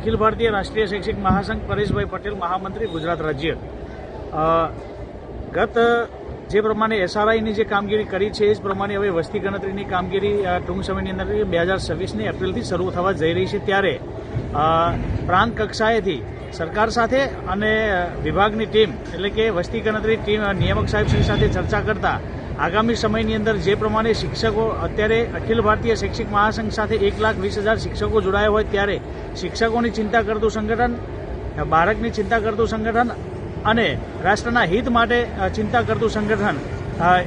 અખિલ ભારતીય રાષ્ટ્રીય શૈક્ષિક મહાસંઘ પરેશભાઈ પટેલ, મહામંત્રી, ગુજરાત રાજ્ય. ગત જે પ્રમાણે એસઆરઆઈની જે કામગીરી કરી છે એ જ પ્રમાણે હવે વસ્તી ગણતરીની કામગીરી ટૂંક સમયની અંદર 2026ની એપ્રિલથી શરૂ થવા જઈ રહી છે. ત્યારે પ્રાંત કક્ષાએથી સરકાર સાથે અને વિભાગની ટીમ એટલે કે વસ્તી ગણતરી ટીમ નિયામક સાહેબશ્રી સાથે ચર્ચા કરતા આગામી સમયની અંદર જે પ્રમાણે શિક્ષકો અત્યારે અખિલ ભારતીય શૈક્ષિક મહાસંઘ સાથે 1,20,000 શિક્ષકો જોડાયા હોય ત્યારે શિક્ષકોની ચિંતા કરતું સંગઠન, બાળકની ચિંતા કરતું સંગઠન અને રાષ્ટ્રના હિત માટે ચિંતા કરતું સંગઠન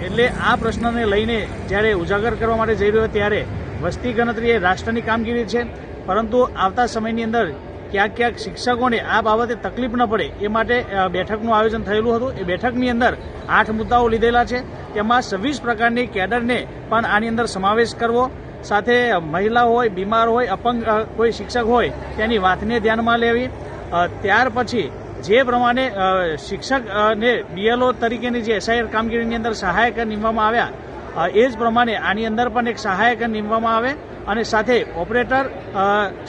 એટલે આ પ્રશ્નને લઈને જ્યારે ઉજાગર કરવા માટે જઈ રહ્યો ત્યારે વસ્તી ગણતરી એ રાષ્ટ્રની કામગીરી છે, પરંતુ આવતા સમયની અંદર ક્યાંક શિક્ષકોને આ બાબતે તકલીફ ન પડે એ માટે બેઠકનું આયોજન થયેલું હતું. એ બેઠકની અંદર 8 મુદ્દાઓ લીધેલા છે. તેમાં 26 પ્રકારની કેડરને પણ આની અંદર સમાવેશ કરવો, સાથે મહિલા હોય, બીમાર હોય, અપંગ કોઈ શિક્ષક હોય તેની વાતને ધ્યાનમાં લેવી. ત્યાર પછી જે પ્રમાણે શિક્ષકને બીએલઓ તરીકેની જે એસઆઈઆર કામગીરીની અંદર સહાયક નીમવામાં આવ્યા એ જ પ્રમાણે આની અંદર પણ એક સહાયક નીમવામાં આવે અને સાથે ઓપરેટર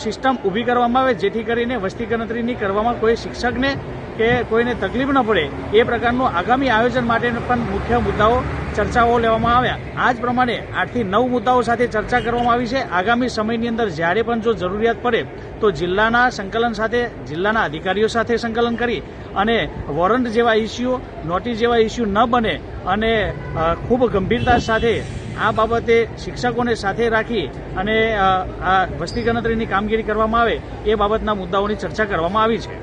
સિસ્ટમ ઊભી કરવામાં આવે, જેથી કરીને વસ્તી ગણતરીની કરવામાં કોઈ શિક્ષકને કે કોઈને તકલીફ ન પડે એ પ્રકારનું આગામી આયોજન માટે પણ મુખ્ય મુદ્દાઓ ચર્ચાઓ લેવામાં આવ્યા. આ જ પ્રમાણે 8 થી 9 મુદ્દાઓ સાથે ચર્ચા કરવામાં આવી છે. આગામી સમયની અંદર જ્યારે પણ જો જરૂરિયાત પડે તો જિલ્લાના સંકલન સાથે, જિલ્લાના અધિકારીઓ સાથે સંકલન કરી અને વોરંટ જેવા ઇસ્યુ, નોટિસ જેવા ઇસ્યુ ન બને અને ખૂબ ગંભીરતા સાથે આ બાબતે શિક્ષકોને સાથે રાખી અને આ વસ્તી ગણતરીની કામગીરી કરવામાં આવે એ બાબતના મુદ્દાઓની ચર્ચા કરવામાં આવી છે.